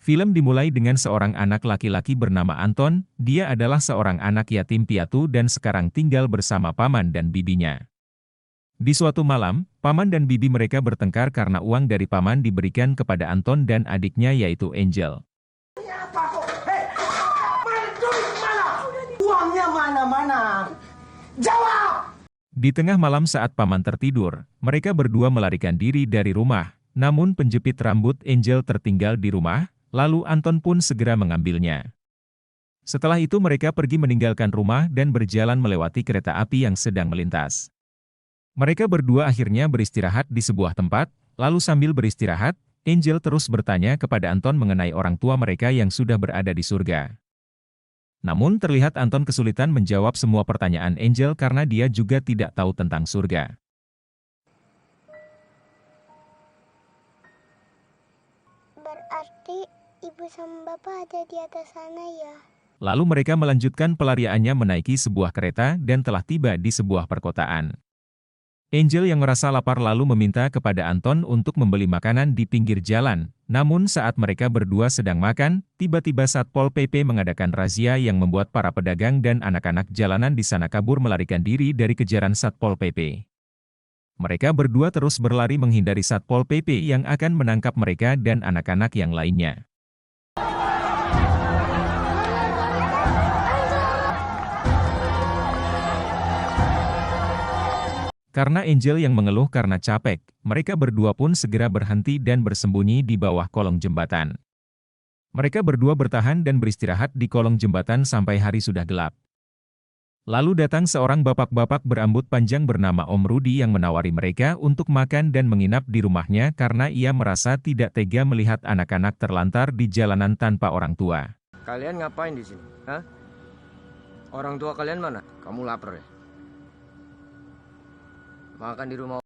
Film dimulai dengan seorang anak laki-laki bernama Anton. Dia adalah seorang anak yatim piatu dan sekarang tinggal bersama paman dan bibinya. Di suatu malam, paman dan bibi mereka bertengkar karena uang dari paman diberikan kepada Anton dan adiknya yaitu Angel. Uangnya mana? Jawab! Di tengah malam saat paman tertidur, mereka berdua melarikan diri dari rumah. Namun penjepit rambut Angel tertinggal di rumah, lalu Anton pun segera mengambilnya. Setelah itu mereka pergi meninggalkan rumah dan berjalan melewati kereta api yang sedang melintas. Mereka berdua akhirnya beristirahat di sebuah tempat, lalu sambil beristirahat, Angel terus bertanya kepada Anton mengenai orang tua mereka yang sudah berada di surga. Namun terlihat Anton kesulitan menjawab semua pertanyaan Angel karena dia juga tidak tahu tentang surga. Berarti ibu sama bapak ada di atas sana ya? Lalu mereka melanjutkan pelariannya menaiki sebuah kereta dan telah tiba di sebuah perkotaan. Angel yang merasa lapar lalu meminta kepada Anton untuk membeli makanan di pinggir jalan. Namun saat mereka berdua sedang makan, tiba-tiba Satpol PP mengadakan razia yang membuat para pedagang dan anak-anak jalanan di sana kabur melarikan diri dari kejaran Satpol PP. Mereka berdua terus berlari menghindari Satpol PP yang akan menangkap mereka dan anak-anak yang lainnya. Karena Angel yang mengeluh karena capek, mereka berdua pun segera berhenti dan bersembunyi di bawah kolong jembatan. Mereka berdua bertahan dan beristirahat di kolong jembatan sampai hari sudah gelap. Lalu datang seorang bapak-bapak berambut panjang bernama Om Rudi yang menawari mereka untuk makan dan menginap di rumahnya karena ia merasa tidak tega melihat anak-anak terlantar di jalanan tanpa orang tua. Kalian ngapain di sini? Hah? Orang tua kalian mana? Kamu lapar ya? Makan di rumah.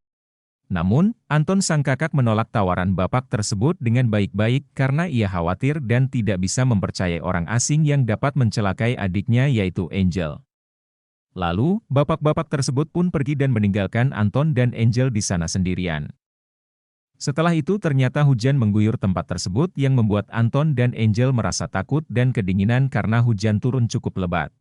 Namun, Anton sang kakak menolak tawaran bapak tersebut dengan baik-baik karena ia khawatir dan tidak bisa mempercayai orang asing yang dapat mencelakai adiknya yaitu Angel. Lalu, bapak-bapak tersebut pun pergi dan meninggalkan Anton dan Angel di sana sendirian. Setelah itu ternyata hujan mengguyur tempat tersebut yang membuat Anton dan Angel merasa takut dan kedinginan karena hujan turun cukup lebat.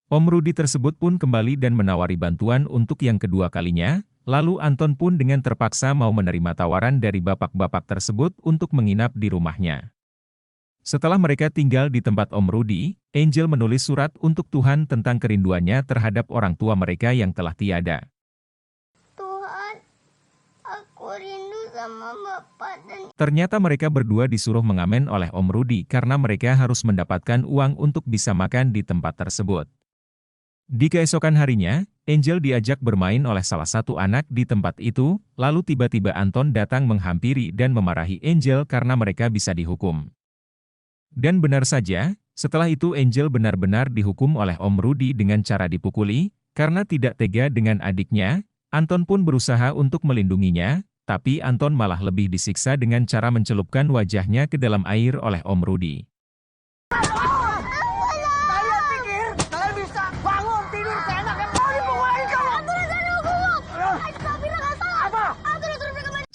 Om Rudi tersebut pun kembali dan menawari bantuan untuk yang kedua kalinya, lalu Anton pun dengan terpaksa mau menerima tawaran dari bapak-bapak tersebut untuk menginap di rumahnya. Setelah mereka tinggal di tempat Om Rudi, Angel menulis surat untuk Tuhan tentang kerinduannya terhadap orang tua mereka yang telah tiada. Tuhan, aku rindu sama bapak dan... Ternyata mereka berdua disuruh mengamen oleh Om Rudi karena mereka harus mendapatkan uang untuk bisa makan di tempat tersebut. Di keesokan harinya, Angel diajak bermain oleh salah satu anak di tempat itu, lalu tiba-tiba Anton datang menghampiri dan memarahi Angel karena mereka bisa dihukum. Dan benar saja, setelah itu Angel benar-benar dihukum oleh Om Rudi dengan cara dipukuli, karena tidak tega dengan adiknya. Anton pun berusaha untuk melindunginya, tapi Anton malah lebih disiksa dengan cara mencelupkan wajahnya ke dalam air oleh Om Rudi.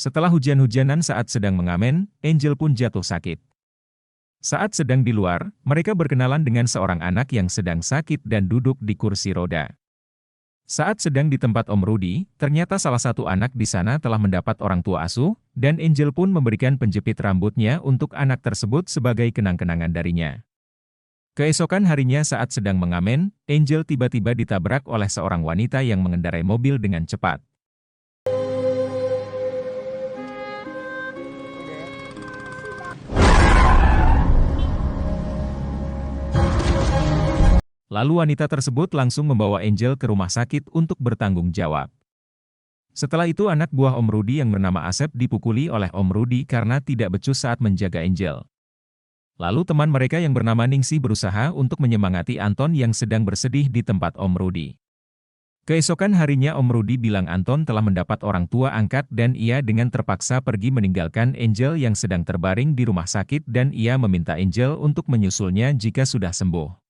Setelah hujan-hujanan saat sedang mengamen, Angel pun jatuh sakit. Saat sedang di luar, mereka berkenalan dengan seorang anak yang sedang sakit dan duduk di kursi roda. Saat sedang di tempat Om Rudi, ternyata salah satu anak di sana telah mendapat orang tua asuh, dan Angel pun memberikan penjepit rambutnya untuk anak tersebut sebagai kenang-kenangan darinya. Keesokan harinya saat sedang mengamen, Angel tiba-tiba ditabrak oleh seorang wanita yang mengendarai mobil dengan cepat. Lalu wanita tersebut langsung membawa Angel ke rumah sakit untuk bertanggung jawab. Setelah itu anak buah Om Rudi yang bernama Asep dipukuli oleh Om Rudi karena tidak becus saat menjaga Angel. Lalu teman mereka yang bernama Ningsih berusaha untuk menyemangati Anton yang sedang bersedih di tempat Om Rudi. Keesokan harinya Om Rudi bilang Anton telah mendapat orang tua angkat dan ia dengan terpaksa pergi meninggalkan Angel yang sedang terbaring di rumah sakit dan ia meminta Angel untuk menyusulnya jika sudah sembuh.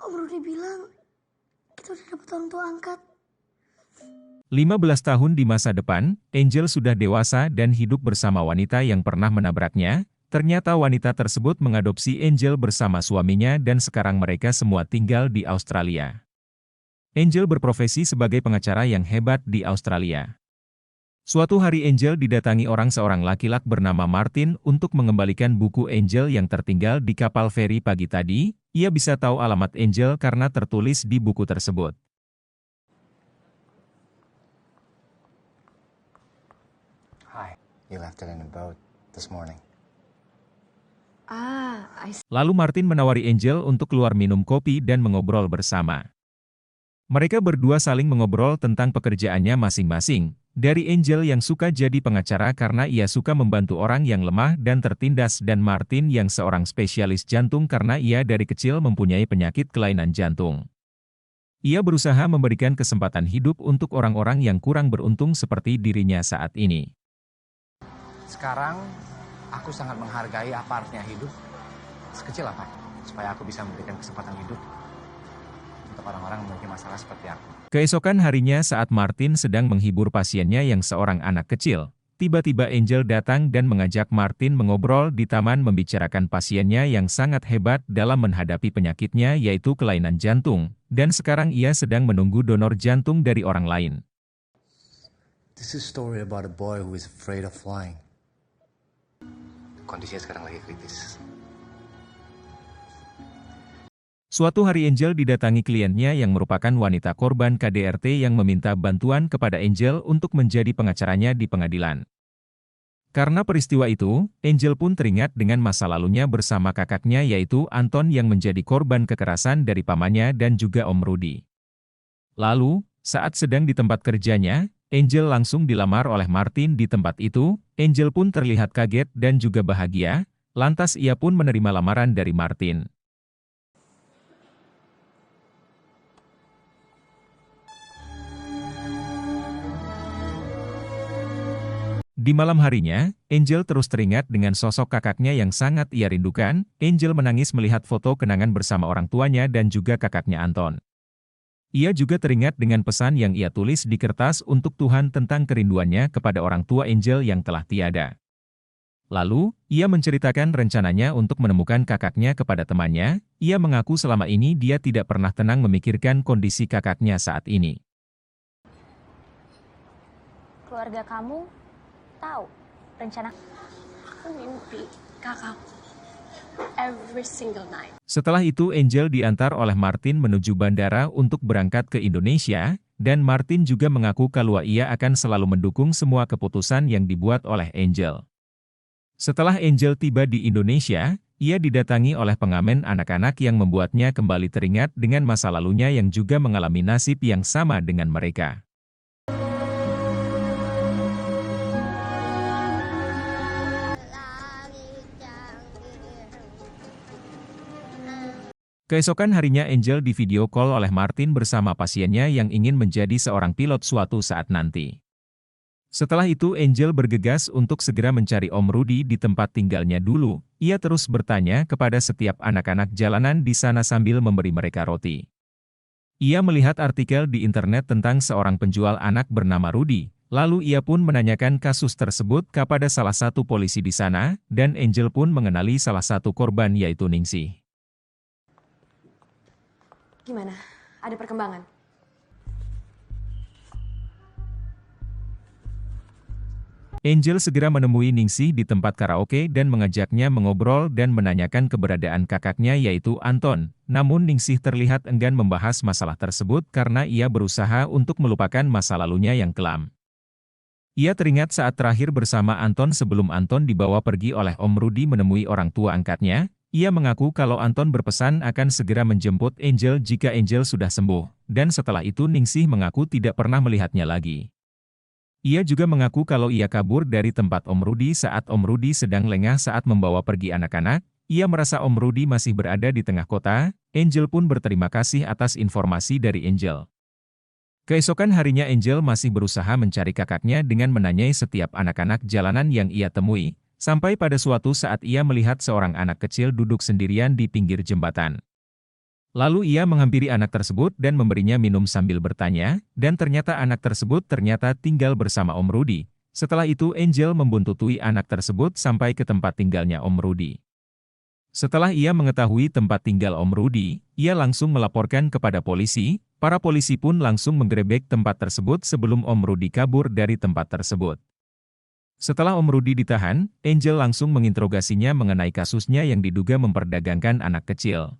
Om Rudi bilang kita udah dapat orang tua angkat. 15 tahun di masa depan, Angel sudah dewasa dan hidup bersama wanita yang pernah menabraknya. Ternyata wanita tersebut mengadopsi Angel bersama suaminya dan sekarang mereka semua tinggal di Australia. Angel berprofesi sebagai pengacara yang hebat di Australia. Suatu hari Angel didatangi seorang laki-laki bernama Martin untuk mengembalikan buku Angel yang tertinggal di kapal feri pagi tadi. Ia bisa tahu alamat Angel karena tertulis di buku tersebut. Hi, you left it in a boat this morning. Lalu Martin menawari Angel untuk keluar minum kopi dan mengobrol bersama. Mereka berdua saling mengobrol tentang pekerjaannya masing-masing. Dari Angel yang suka jadi pengacara karena ia suka membantu orang yang lemah dan tertindas, dan Martin yang seorang spesialis jantung karena ia dari kecil mempunyai penyakit kelainan jantung. Ia berusaha memberikan kesempatan hidup untuk orang-orang yang kurang beruntung seperti dirinya saat ini. Sekarang, aku sangat menghargai apa artinya hidup, sekecil apa, supaya aku bisa memberikan kesempatan hidup untuk orang-orang yang memiliki masalah seperti aku. Keesokan harinya saat Martin sedang menghibur pasiennya yang seorang anak kecil, tiba-tiba Angel datang dan mengajak Martin mengobrol di taman membicarakan pasiennya yang sangat hebat dalam menghadapi penyakitnya yaitu kelainan jantung, dan sekarang ia sedang menunggu donor jantung dari orang lain. This is a story about a boy who is afraid of flying. Kondisinya sekarang lagi kritis. Suatu hari Angel didatangi kliennya yang merupakan wanita korban KDRT yang meminta bantuan kepada Angel untuk menjadi pengacaranya di pengadilan. Karena peristiwa itu, Angel pun teringat dengan masa lalunya bersama kakaknya yaitu Anton yang menjadi korban kekerasan dari pamannya dan juga Om Rudy. Lalu, saat sedang di tempat kerjanya, Angel langsung dilamar oleh Martin di tempat itu. Angel pun terlihat kaget dan juga bahagia, lantas ia pun menerima lamaran dari Martin. Di malam harinya, Angel terus teringat dengan sosok kakaknya yang sangat ia rindukan. Angel menangis melihat foto kenangan bersama orang tuanya dan juga kakaknya Anton. Ia juga teringat dengan pesan yang ia tulis di kertas untuk Tuhan tentang kerinduannya kepada orang tua Angel yang telah tiada. Lalu, ia menceritakan rencananya untuk menemukan kakaknya kepada temannya. Ia mengaku selama ini dia tidak pernah tenang memikirkan kondisi kakaknya saat ini. Keluarga kamu tahu rencana? Aku mimpi kakakku every single night. Setelah itu Angel diantar oleh Martin menuju bandara untuk berangkat ke Indonesia, dan Martin juga mengaku kalau ia akan selalu mendukung semua keputusan yang dibuat oleh Angel. Setelah Angel tiba di Indonesia, ia didatangi oleh pengamen anak-anak yang membuatnya kembali teringat dengan masa lalunya yang juga mengalami nasib yang sama dengan mereka. Keesokan harinya Angel di video call oleh Martin bersama pasiennya yang ingin menjadi seorang pilot suatu saat nanti. Setelah itu Angel bergegas untuk segera mencari Om Rudy di tempat tinggalnya dulu. Ia terus bertanya kepada setiap anak-anak jalanan di sana sambil memberi mereka roti. Ia melihat artikel di internet tentang seorang penjual anak bernama Rudy. Lalu ia pun menanyakan kasus tersebut kepada salah satu polisi di sana, dan Angel pun mengenali salah satu korban yaitu Ningsih. Gimana? Ada perkembangan? Angel segera menemui Ningsih di tempat karaoke dan mengajaknya mengobrol dan menanyakan keberadaan kakaknya yaitu Anton. Namun Ningsih terlihat enggan membahas masalah tersebut karena ia berusaha untuk melupakan masa lalunya yang kelam. Ia teringat saat terakhir bersama Anton sebelum Anton dibawa pergi oleh Om Rudy menemui orang tua angkatnya. Ia mengaku kalau Anton berpesan akan segera menjemput Angel jika Angel sudah sembuh, dan setelah itu Ningsih mengaku tidak pernah melihatnya lagi. Ia juga mengaku kalau ia kabur dari tempat Om Rudy saat Om Rudy sedang lengah saat membawa pergi anak-anak. Ia merasa Om Rudy masih berada di tengah kota. Angel pun berterima kasih atas informasi dari Angel. Keesokan harinya Angel masih berusaha mencari kakaknya dengan menanyai setiap anak-anak jalanan yang ia temui. Sampai pada suatu saat ia melihat seorang anak kecil duduk sendirian di pinggir jembatan. Lalu ia menghampiri anak tersebut dan memberinya minum sambil bertanya, dan ternyata anak tersebut tinggal bersama Om Rudy. Setelah itu Angel membuntutui anak tersebut sampai ke tempat tinggalnya Om Rudy. Setelah ia mengetahui tempat tinggal Om Rudy, ia langsung melaporkan kepada polisi. Para polisi pun langsung menggerebek tempat tersebut sebelum Om Rudy kabur dari tempat tersebut. Setelah Om Rudy ditahan, Angel langsung menginterogasinya mengenai kasusnya yang diduga memperdagangkan anak kecil.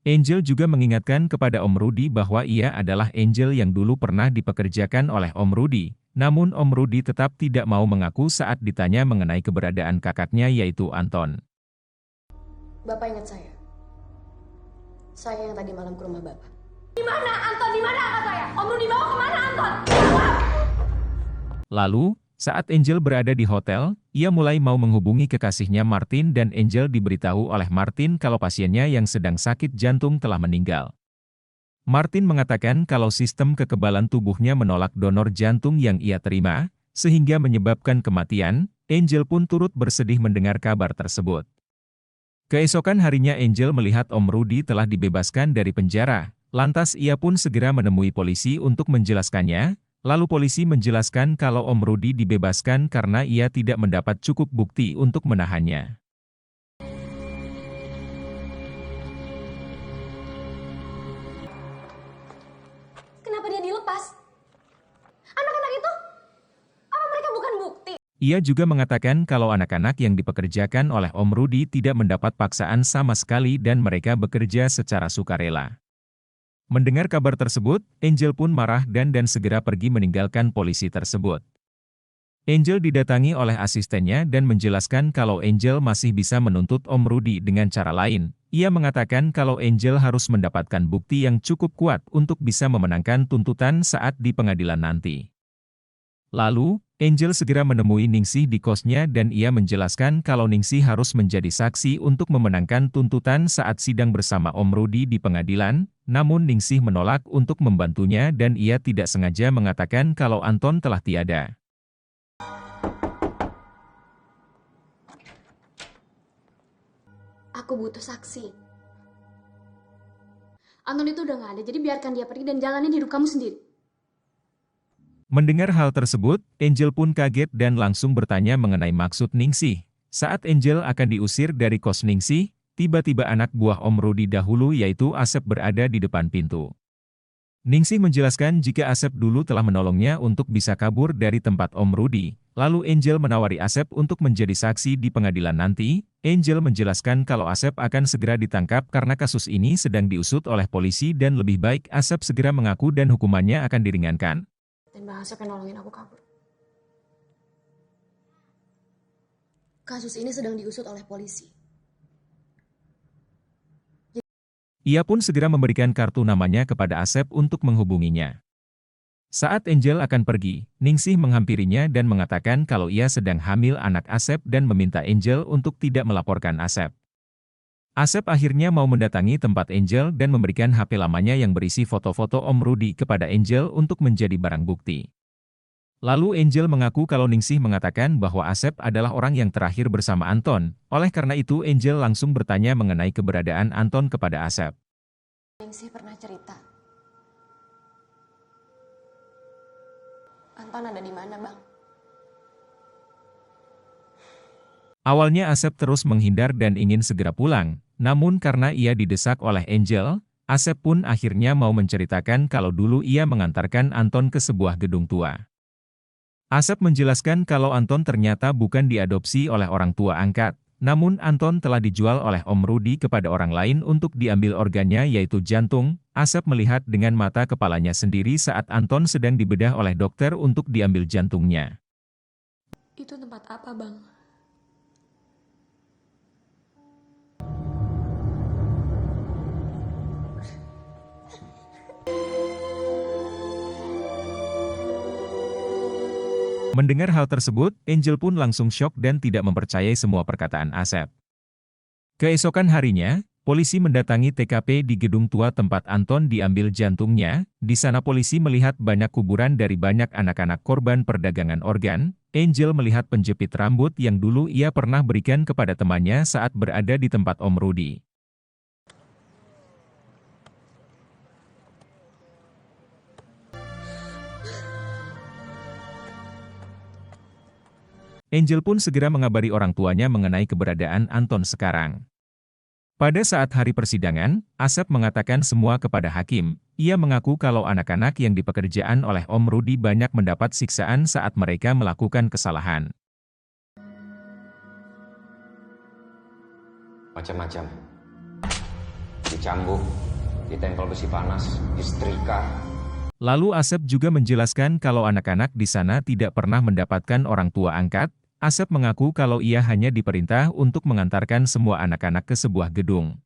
Angel juga mengingatkan kepada Om Rudy bahwa ia adalah Angel yang dulu pernah dipekerjakan oleh Om Rudy. Namun Om Rudy tetap tidak mau mengaku saat ditanya mengenai keberadaan kakaknya yaitu Anton. Bapak ingat saya? Saya yang tadi malam ke rumah Bapak. Di mana Anton? Di mana kakak saya? Om Rudy bawa kemana Anton? Jawab! Lalu, saat Angel berada di hotel, ia mulai mau menghubungi kekasihnya Martin dan Angel diberitahu oleh Martin kalau pasiennya yang sedang sakit jantung telah meninggal. Martin mengatakan kalau sistem kekebalan tubuhnya menolak donor jantung yang ia terima, sehingga menyebabkan kematian. Angel pun turut bersedih mendengar kabar tersebut. Keesokan harinya Angel melihat Om Rudy telah dibebaskan dari penjara, lantas ia pun segera menemui polisi untuk menjelaskannya. Lalu polisi menjelaskan kalau Om Rudy dibebaskan karena ia tidak mendapat cukup bukti untuk menahannya. Kenapa dia dilepas? Anak-anak itu? Apa mereka bukan bukti? Ia juga mengatakan kalau anak-anak yang dipekerjakan oleh Om Rudy tidak mendapat paksaan sama sekali dan mereka bekerja secara sukarela. Mendengar kabar tersebut, Angel pun marah dan segera pergi meninggalkan polisi tersebut. Angel didatangi oleh asistennya dan menjelaskan kalau Angel masih bisa menuntut Om Rudy dengan cara lain. Ia mengatakan kalau Angel harus mendapatkan bukti yang cukup kuat untuk bisa memenangkan tuntutan saat di pengadilan nanti. Lalu, Angel segera menemui Ningsih di kosnya dan ia menjelaskan kalau Ningsih harus menjadi saksi untuk memenangkan tuntutan saat sidang bersama Om Rudy di pengadilan. Namun Ningsih menolak untuk membantunya dan ia tidak sengaja mengatakan kalau Anton telah tiada. Aku butuh saksi. Anton itu udah gak ada, jadi biarkan dia pergi dan jalanin hidup kamu sendiri. Mendengar hal tersebut, Angel pun kaget dan langsung bertanya mengenai maksud Ningsih. Saat Angel akan diusir dari kos Ningsih, tiba-tiba anak buah Om Rudy dahulu yaitu Asep berada di depan pintu. Ningsih menjelaskan jika Asep dulu telah menolongnya untuk bisa kabur dari tempat Om Rudy. Lalu Angel menawari Asep untuk menjadi saksi di pengadilan nanti. Angel menjelaskan kalau Asep akan segera ditangkap karena kasus ini sedang diusut oleh polisi dan lebih baik Asep segera mengaku dan hukumannya akan diringankan. Dan Bang Asep yang nolongin aku kabur. Kasus ini sedang diusut oleh polisi. Ia pun segera memberikan kartu namanya kepada Asep untuk menghubunginya. Saat Angel akan pergi, Ningsih menghampirinya dan mengatakan kalau ia sedang hamil anak Asep dan meminta Angel untuk tidak melaporkan Asep. Asep akhirnya mau mendatangi tempat Angel dan memberikan HP lamanya yang berisi foto-foto Om Rudy kepada Angel untuk menjadi barang bukti. Lalu Angel mengaku kalau Ningsih mengatakan bahwa Asep adalah orang yang terakhir bersama Anton. Oleh karena itu Angel langsung bertanya mengenai keberadaan Anton kepada Asep. Ningsih pernah cerita. Anton ada di mana, Bang? Awalnya Asep terus menghindar dan ingin segera pulang. Namun karena ia didesak oleh Angel, Asep pun akhirnya mau menceritakan kalau dulu ia mengantarkan Anton ke sebuah gedung tua. Asep menjelaskan kalau Anton ternyata bukan diadopsi oleh orang tua angkat, namun Anton telah dijual oleh Om Rudy kepada orang lain untuk diambil organnya yaitu jantung. Asep melihat dengan mata kepalanya sendiri saat Anton sedang dibedah oleh dokter untuk diambil jantungnya. Itu tempat apa, Bang? Mendengar hal tersebut, Angel pun langsung syok dan tidak mempercayai semua perkataan Asep. Keesokan harinya, polisi mendatangi TKP di gedung tua tempat Anton diambil jantungnya. Di sana polisi melihat banyak kuburan dari banyak anak-anak korban perdagangan organ. Angel melihat penjepit rambut yang dulu ia pernah berikan kepada temannya saat berada di tempat Om Rudy. Angel pun segera mengabari orang tuanya mengenai keberadaan Anton sekarang. Pada saat hari persidangan, Asep mengatakan semua kepada hakim. Ia mengaku kalau anak-anak yang dipekerjaan oleh Om Rudi banyak mendapat siksaan saat mereka melakukan kesalahan. Macam-macam. Dicambuk, ditempel besi panas, disetrika. Lalu Asep juga menjelaskan kalau anak-anak di sana tidak pernah mendapatkan orang tua angkat. Asep mengaku kalau ia hanya diperintah untuk mengantarkan semua anak-anak ke sebuah gedung.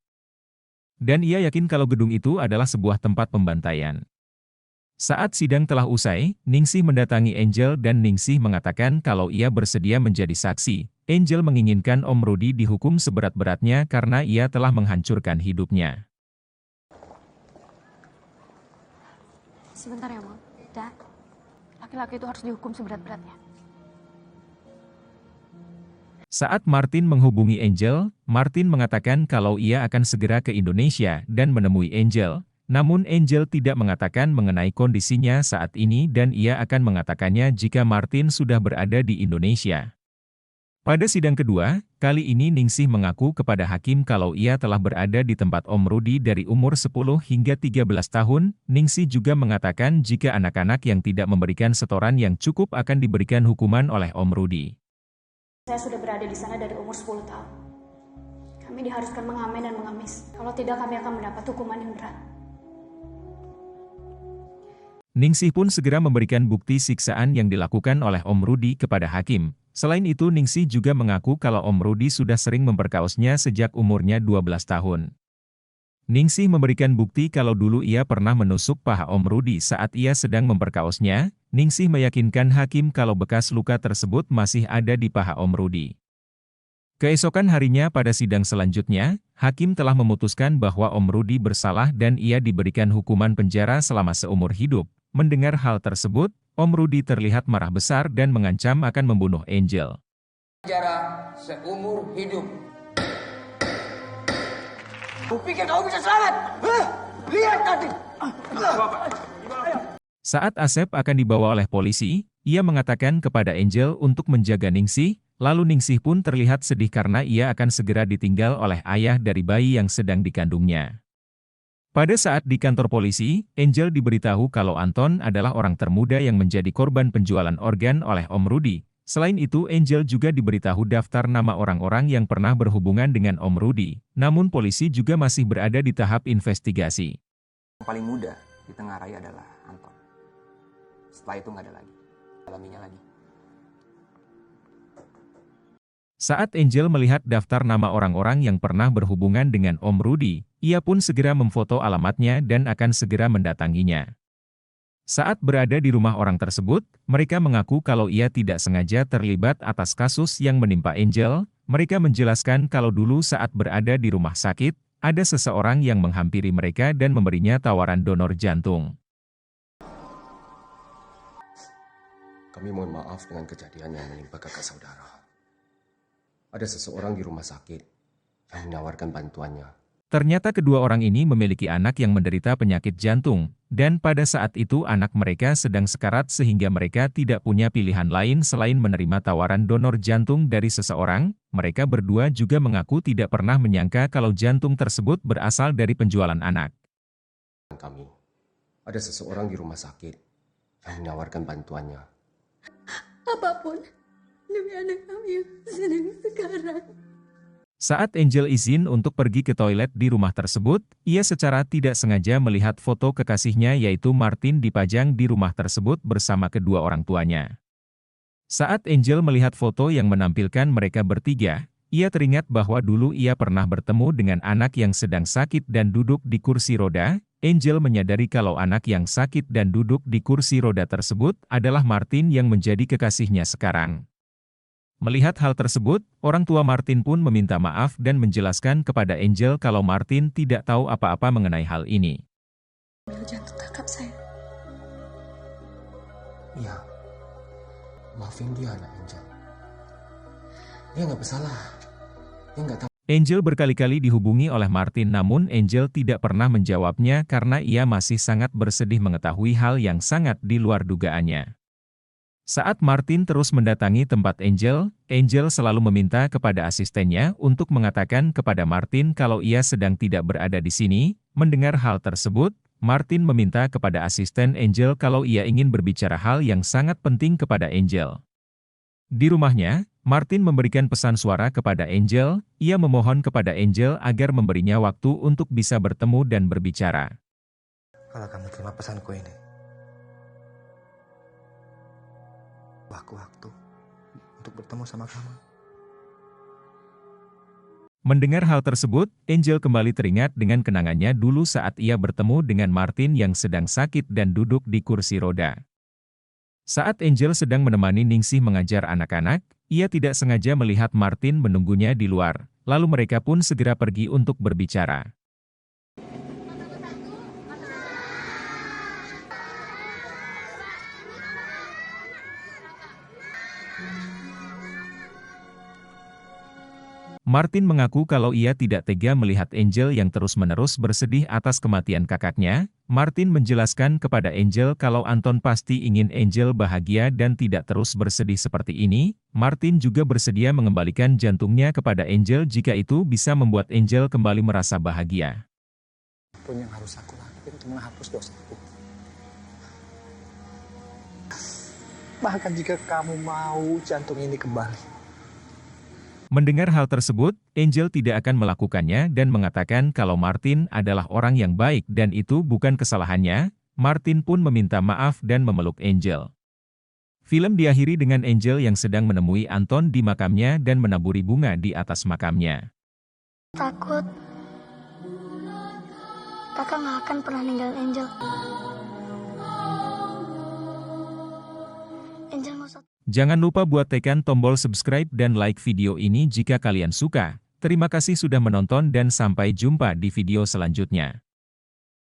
Dan ia yakin kalau gedung itu adalah sebuah tempat pembantaian. Saat sidang telah usai, Ningsih mendatangi Angel dan Ningsih mengatakan kalau ia bersedia menjadi saksi. Angel menginginkan Om Rudi dihukum seberat-beratnya karena ia telah menghancurkan hidupnya. Sebentar ya, Mom. Dad, laki-laki itu harus dihukum seberat-beratnya. Saat Martin menghubungi Angel, Martin mengatakan kalau ia akan segera ke Indonesia dan menemui Angel. Namun Angel tidak mengatakan mengenai kondisinya saat ini dan ia akan mengatakannya jika Martin sudah berada di Indonesia. Pada sidang kedua, kali ini Ningsih mengaku kepada hakim kalau ia telah berada di tempat Om Rudi dari umur 10 hingga 13 tahun. Ningsih juga mengatakan jika anak-anak yang tidak memberikan setoran yang cukup akan diberikan hukuman oleh Om Rudi. Saya sudah berada di sana dari umur 10 tahun. Kami diharuskan mengamen dan mengemis. Kalau tidak, kami akan mendapat hukuman yang berat. Ningsih pun segera memberikan bukti siksaan yang dilakukan oleh Om Rudi kepada hakim. Selain itu Ningsih juga mengaku kalau Om Rudi sudah sering memperkaosnya sejak umurnya 12 tahun. Ningsih memberikan bukti kalau dulu ia pernah menusuk paha Om Rudi saat ia sedang memperkaosnya. Ningsih meyakinkan hakim kalau bekas luka tersebut masih ada di paha Om Rudi. Keesokan harinya pada sidang selanjutnya, hakim telah memutuskan bahwa Om Rudi bersalah dan ia diberikan hukuman penjara selama seumur hidup. Mendengar hal tersebut, Om Rudi terlihat marah besar dan mengancam akan membunuh Angel. Penjara seumur hidup. Aku pikir kamu bisa selamat. Lihat tadi. Saat Asep akan dibawa oleh polisi, ia mengatakan kepada Angel untuk menjaga Ningsih, lalu Ningsih pun terlihat sedih karena ia akan segera ditinggal oleh ayah dari bayi yang sedang dikandungnya. Pada saat di kantor polisi, Angel diberitahu kalau Anton adalah orang termuda yang menjadi korban penjualan organ oleh Om Rudi. Selain itu, Angel juga diberitahu daftar nama orang-orang yang pernah berhubungan dengan Om Rudi. Namun polisi juga masih berada di tahap investigasi. Yang paling muda di tengah raya adalah Anton. Setelah itu nggak ada lagi. Alaminya lagi. Saat Angel melihat daftar nama orang-orang yang pernah berhubungan dengan Om Rudi, ia pun segera memfoto alamatnya dan akan segera mendatanginya. Saat berada di rumah orang tersebut, mereka mengaku kalau ia tidak sengaja terlibat atas kasus yang menimpa Angel. Mereka menjelaskan kalau dulu saat berada di rumah sakit, ada seseorang yang menghampiri mereka dan memberinya tawaran donor jantung. Kami mohon maaf dengan kejadian yang menimpa kakak saudara. Ada seseorang di rumah sakit yang menawarkan bantuannya. Ternyata kedua orang ini memiliki anak yang menderita penyakit jantung, dan pada saat itu anak mereka sedang sekarat sehingga mereka tidak punya pilihan lain selain menerima tawaran donor jantung dari seseorang. Mereka berdua juga mengaku tidak pernah menyangka kalau jantung tersebut berasal dari penjualan anak. Kami, ada seseorang di rumah sakit yang menawarkan bantuannya. Apapun demi anak kami yang sedang sekarat. Saat Angel izin untuk pergi ke toilet di rumah tersebut, ia secara tidak sengaja melihat foto kekasihnya yaitu Martin dipajang di rumah tersebut bersama kedua orang tuanya. Saat Angel melihat foto yang menampilkan mereka bertiga, ia teringat bahwa dulu ia pernah bertemu dengan anak yang sedang sakit dan duduk di kursi roda. Angel menyadari kalau anak yang sakit dan duduk di kursi roda tersebut adalah Martin yang menjadi kekasihnya sekarang. Melihat hal tersebut, orang tua Martin pun meminta maaf dan menjelaskan kepada Angel kalau Martin tidak tahu apa-apa mengenai hal ini. Jantung kakak saya. Iya, maafin dia anak Angel. Dia nggak bersalah. Dia nggak tahu. Angel berkali-kali dihubungi oleh Martin namun Angel tidak pernah menjawabnya karena ia masih sangat bersedih mengetahui hal yang sangat di luar dugaannya. Saat Martin terus mendatangi tempat Angel, Angel selalu meminta kepada asistennya untuk mengatakan kepada Martin kalau ia sedang tidak berada di sini. Mendengar hal tersebut, Martin meminta kepada asisten Angel kalau ia ingin berbicara hal yang sangat penting kepada Angel. Di rumahnya, Martin memberikan pesan suara kepada Angel. Ia memohon kepada Angel agar memberinya waktu untuk bisa bertemu dan berbicara. Kalau kamu terima pesanku ini, waktu untuk bertemu sama kamu. Mendengar hal tersebut, Angel kembali teringat dengan kenangannya dulu saat ia bertemu dengan Martin yang sedang sakit dan duduk di kursi roda. Saat Angel sedang menemani Ningsih mengajar anak-anak, ia tidak sengaja melihat Martin menunggunya di luar, lalu mereka pun segera pergi untuk berbicara. Martin mengaku kalau ia tidak tega melihat Angel yang terus-menerus bersedih atas kematian kakaknya. Martin menjelaskan kepada Angel kalau Anton pasti ingin Angel bahagia dan tidak terus bersedih seperti ini. Martin juga bersedia mengembalikan jantungnya kepada Angel jika itu bisa membuat Angel kembali merasa bahagia. Apapun yang harus aku lakukan untuk menghapus dosaku. Bahkan jika kamu mau jantung ini kembali. Mendengar hal tersebut, Angel tidak akan melakukannya dan mengatakan kalau Martin adalah orang yang baik dan itu bukan kesalahannya. Martin pun meminta maaf dan memeluk Angel. Film diakhiri dengan Angel yang sedang menemui Anton di makamnya dan menaburi bunga di atas makamnya. Takut. Kakak nggak akan pernah ninggalin Angel. Angel nggak usah. Jangan lupa buat tekan tombol subscribe dan like video ini jika kalian suka. Terima kasih sudah menonton dan sampai jumpa di video selanjutnya.